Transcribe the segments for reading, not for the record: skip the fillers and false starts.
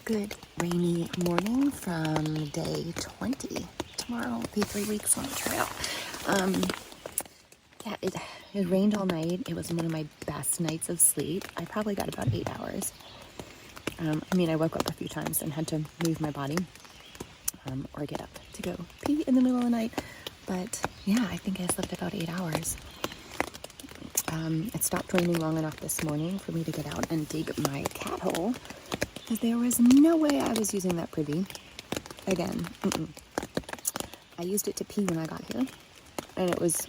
Good rainy morning from day 20. Tomorrow will be 3 weeks on the trail. It rained all night. It was one of my best nights of sleep. I probably got about 8 hours. I woke up a few times and had to move my body or get up to go pee in the middle of the night. But yeah, I think I slept about 8 hours. It stopped raining long enough this morning for me to get out and dig my cat hole, because there was no way I was using that privy again. I used it to pee when I got here, and it was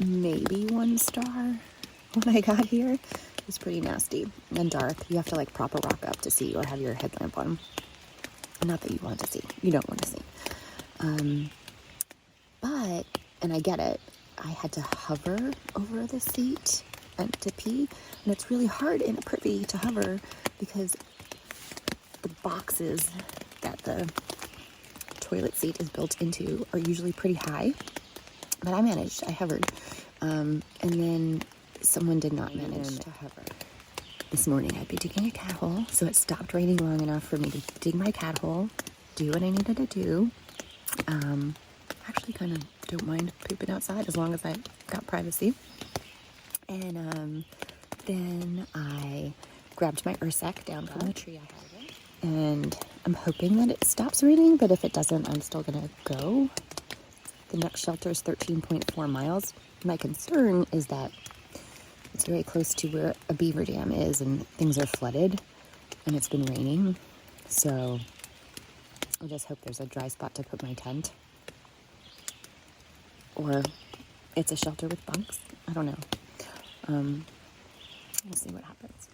maybe 1 star when I got here. It was pretty nasty and dark. You have to like prop a rock up to see, or have your headlamp on. Not that you want to see. You don't want to see. And I get it. I had to hover over the seat and to pee, and it's really hard in a privy to hover because the boxes that the toilet seat is built into are usually pretty high. But I managed. I hovered. And then someone did not manage to hover. This morning I'd be digging a cat hole, so it stopped raining long enough for me to dig my cat hole, do what I needed to do. Actually kind of don't mind pooping outside as long as I got privacy. And then I grabbed my Ursec down from the tree I had, and I'm hoping that it stops raining, but if it doesn't, I'm still gonna go. The next shelter is 13.4 miles. My concern is that it's very close to where a beaver dam is, and things are flooded, and it's been raining. So I just hope there's a dry spot to put my tent. Or it's a shelter with bunks. I don't know. We'll see what happens.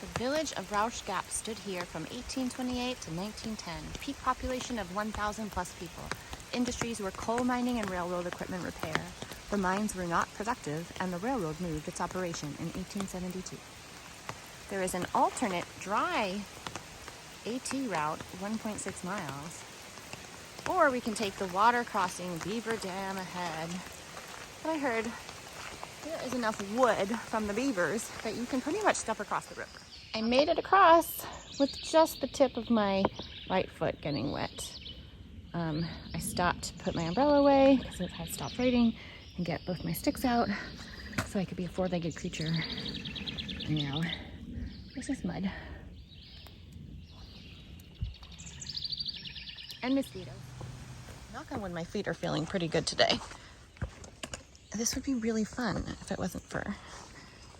The village of Rausch Gap stood here from 1828 to 1910. Peak population of 1,000 plus people. Industries were coal mining and railroad equipment repair. The mines were not productive, and the railroad moved its operation in 1872. There is an alternate dry AT route, 1.6 miles. Or we can take the water crossing Beaver Dam ahead. But I heard there is enough wood from the beavers that you can pretty much step across the river. I made it across with just the tip of my right foot getting wet. I stopped to put my umbrella away because it had stopped raining, and get both my sticks out so I could be a 4-legged creature. And now, this is mud. And mosquitoes. Knock on wood, my feet are feeling pretty good today. This would be really fun if it wasn't for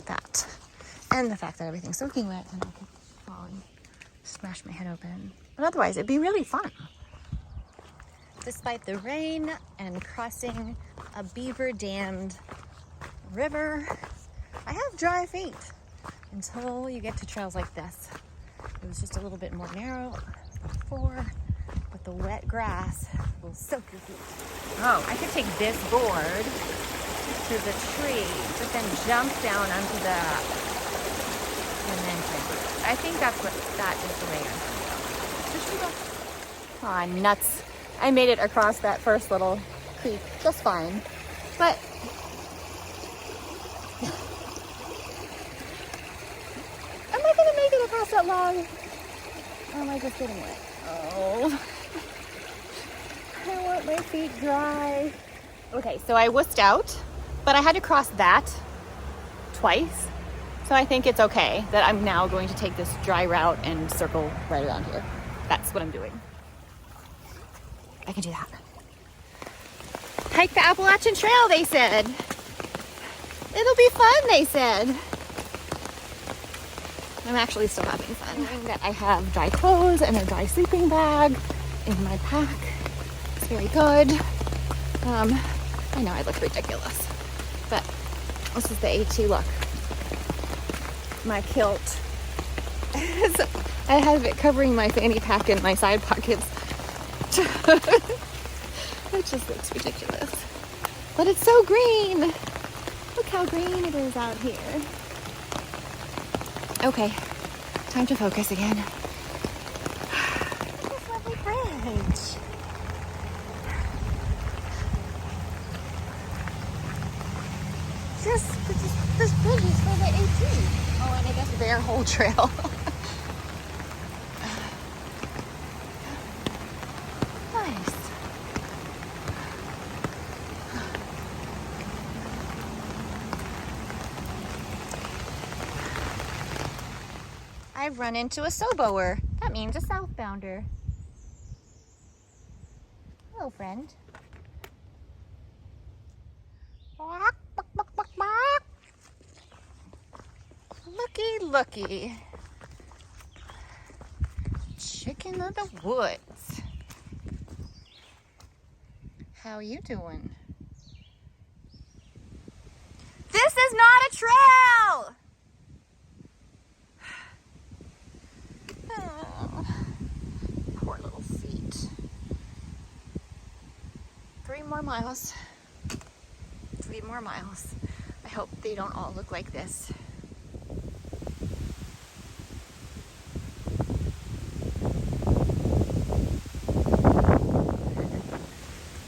that. And the fact that everything's soaking wet and I could fall and smash my head open. But otherwise, it'd be really fun. Despite the rain and crossing a beaver-dammed river, I have dry feet until you get to trails like this. It was just a little bit more narrow before, but the wet grass will soak your feet. Oh, I could take this board to the tree, but then jump down onto that, and then climb. I think that is the way I'm going to go. Aw, nuts. I made it across that first little creek just fine, but am I gonna make it across that log? Or am I just getting wet? Oh, I want my feet dry. Okay, so I wussed out, but I had to cross that twice, so I think it's okay that I'm now going to take this dry route and circle right around here. That's what I'm doing. I can do that. Hike the Appalachian Trail, they said. It'll be fun, they said. I'm actually still having fun. Knowing that I have dry clothes and a dry sleeping bag in my pack. It's very good. I know I look ridiculous, but this is the AT look. My kilt. I have it covering my fanny pack and my side pockets. It just looks ridiculous. But it's so green. Look how green it is out here. Okay, time to focus again. This lovely bridge. entire whole trail. Nice. I've run into a Soboer. That means a southbounder. Hello, friend. Looky, looky. Chicken of the woods. How you doing? This is not a trail! Oh, poor little feet. 3 more miles. 3 more miles. I hope they don't all look like this.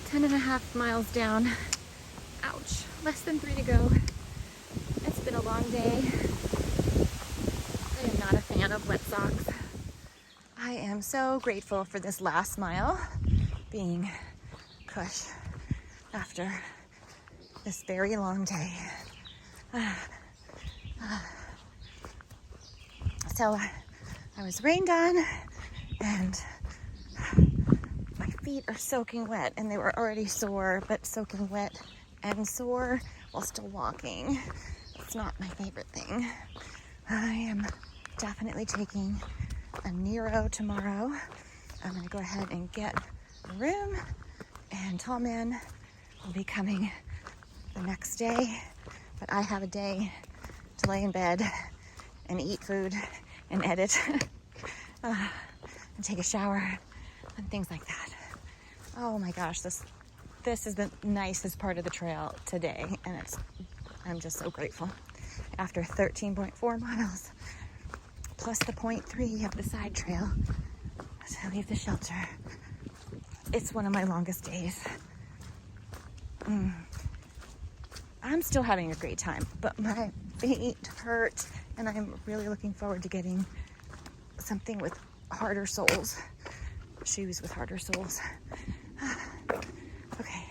10.5 miles down. Ouch. Less than 3 to go. It's been a long day. I am not a fan of wet socks. I am so grateful for this last mile being cush after this very long day. So I was rained on and my feet are soaking wet, and they were already sore, but soaking wet and sore while still walking. It's not my favorite thing. I am definitely taking a Nero tomorrow. I'm gonna go ahead and get a room, and Tall Man will be coming the next day, but I have a day to lay in bed and eat food and edit and take a shower and things like that. Oh my gosh, this is the nicest part of the trail today, and I'm just so grateful. After 13.4 miles, plus the 0.3 of the side trail to leave the shelter, it's one of my longest days. I'm still having a great time, but my feet hurt, and I'm really looking forward to getting something with harder soles, shoes with harder soles. Okay,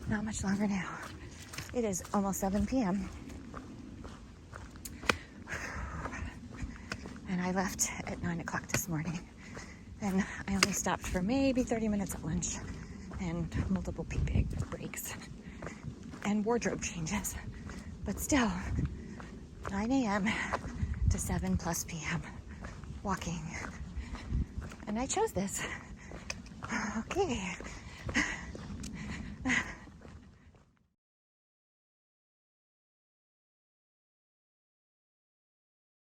not much longer now. It is almost 7 p.m. and I left at 9 o'clock this morning, and I only stopped for maybe 30 minutes at lunch and multiple pee breaks and wardrobe changes, but still 9 a.m. to 7 plus p.m. walking, and I chose this. Okay.